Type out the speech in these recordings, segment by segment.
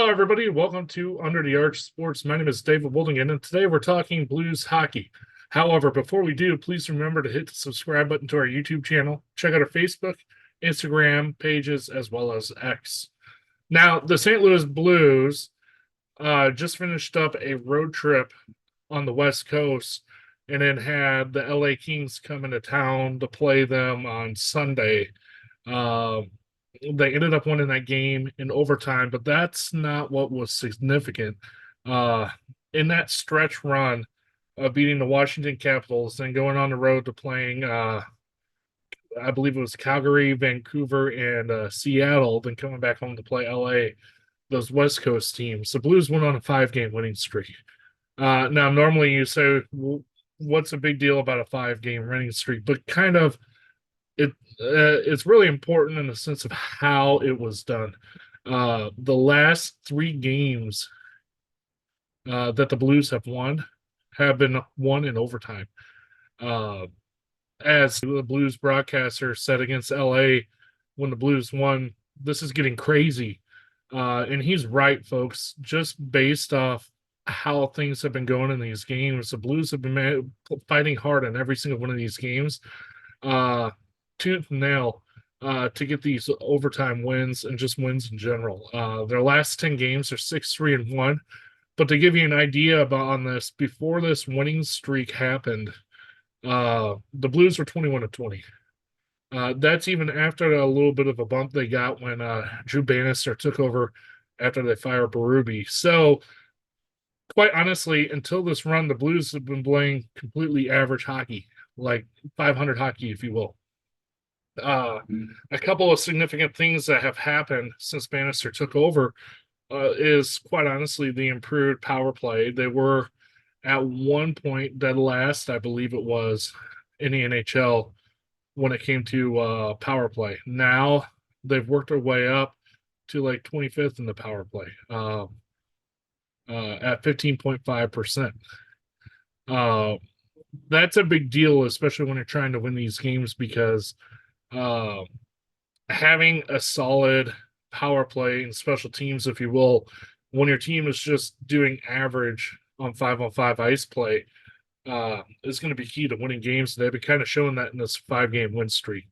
Hello, everybody. Welcome to Under the Arch Sports. My name is David Woldingen, and today we're talking Blues hockey. However, before we do, please remember to hit the subscribe button to our YouTube channel. Check out our Facebook, Instagram pages, as well as X. Now, the St. Louis Blues just finished up a road trip on the West Coast and then had the LA Kings come into town to play them on Sunday. Uh, they ended up winning that game in overtime, but that's not what was significant. Uh, in that stretch run of beating the Washington Capitals and going on the road to playing, I believe it was Calgary, Vancouver, and Seattle, then coming back home to play LA, those West Coast teams, the Blues went on a 5-game winning streak. Now, normally you say, well, what's a big deal about a 5-game winning streak? But kind of it's really important in the sense of how it was done. The last 3 games that the Blues have won have been won in overtime. As the Blues broadcaster said against LA when the Blues won, this is getting crazy. And he's right, folks. Just based off how things have been going in these games, the Blues have been fighting hard in every single one of these games. Tooth and nail to get these overtime wins and just wins in general. Their last 10 games are 6-3-1. But to give you an idea about on this, before this winning streak happened, the Blues were 21-20. That's even after a little bit of a bump they got when Drew Bannister took over after they fired Berube. So, quite honestly, until this run, the Blues have been playing completely average hockey, like 500 hockey, if you will. A couple of significant things that have happened since Bannister took over is quite honestly the improved power play. They were at one point dead last, I believe it was, in the NHL when it came to power play. Now they've worked their way up to like 25th in the power play at 15.5%. That's a big deal, especially when you're trying to win these games, because having a solid power play and special teams, if you will, when your team is just doing average on 5-on-5 ice play, is going to be key to winning games. They've been kind of showing that in this 5-game win streak.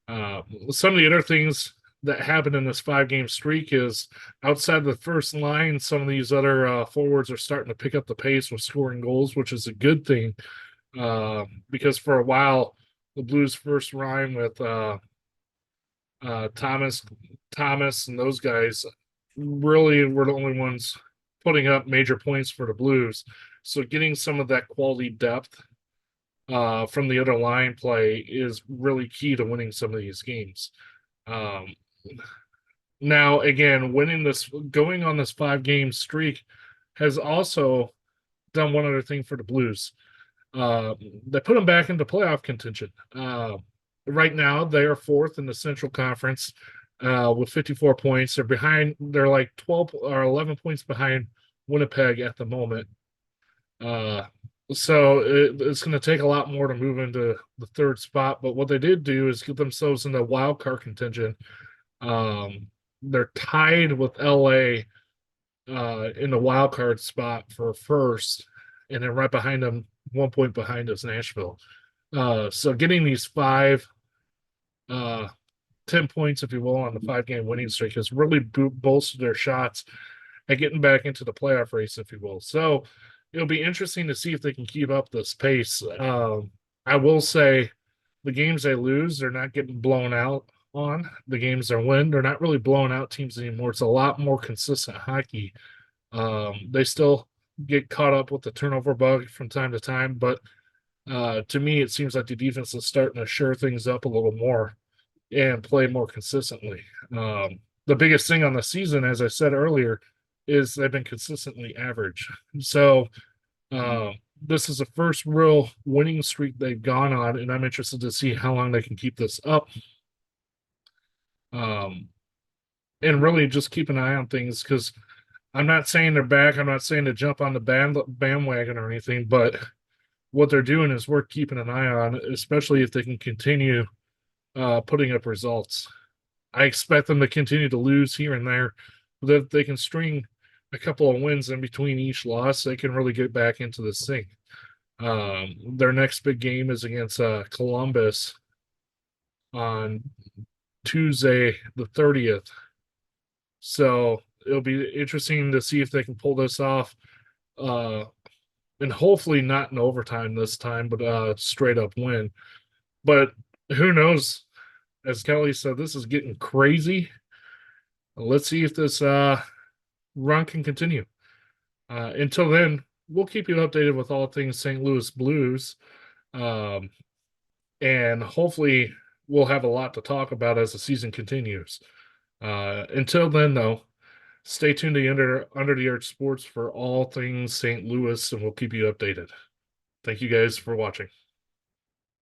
Some of the other things that happened in this 5-game streak is outside the first line, some of these other forwards are starting to pick up the pace with scoring goals, which is a good thing, because for a while, the Blues' first line with Thomas and those guys really were the only ones putting up major points for the Blues. So getting some of that quality depth from the other line play is really key to winning some of these games. Now, again, going on this 5-game streak has also done one other thing for the Blues. They put them back into playoff contention. Right now, they are 4th in the Central Conference with 54 points. They're like 12 or 11 points behind Winnipeg at the moment. So it's going to take a lot more to move into the 3rd spot. But what they did do is get themselves in the wild card contention. They're tied with LA in the wild card spot for 1st, and then right behind them, 1 point behind us, Nashville. So getting these 10 points, if you will, on the 5-game winning streak has really bolstered their shots at getting back into the playoff race, if you will. So it'll be interesting to see if they can keep up this pace. I will say the games they lose, they're not getting blown out on. The games they win, they're not really blowing out teams anymore. It's a lot more consistent hockey. They still get caught up with the turnover bug from time to time, but to me, it seems like the defense is starting to shore things up a little more and play more consistently. The biggest thing on the season, as I said earlier, is they've been consistently average. So this is the first real winning streak they've gone on, and I'm interested to see how long they can keep this up. And really just keep an eye on things, because I'm not saying they're back. I'm not saying to jump on the bandwagon or anything, but what they're doing is worth keeping an eye on, especially if they can continue putting up results. I expect them to continue to lose here and there, but if they can string a couple of wins in between each loss, they can really get back into this thing. Their next big game is against Columbus on Tuesday, the 30th. So it'll be interesting to see if they can pull this off. Uh, and hopefully not in overtime this time, but straight up win. But who knows? As Kelly said, this is getting crazy. Let's see if this run can continue. Until then, we'll keep you updated with all things St. Louis Blues. Um, and hopefully, we'll have a lot to talk about as the season continues. Until then, though, stay tuned to Under the Arch Sports for all things St. Louis, and we'll keep you updated. Thank you guys for watching.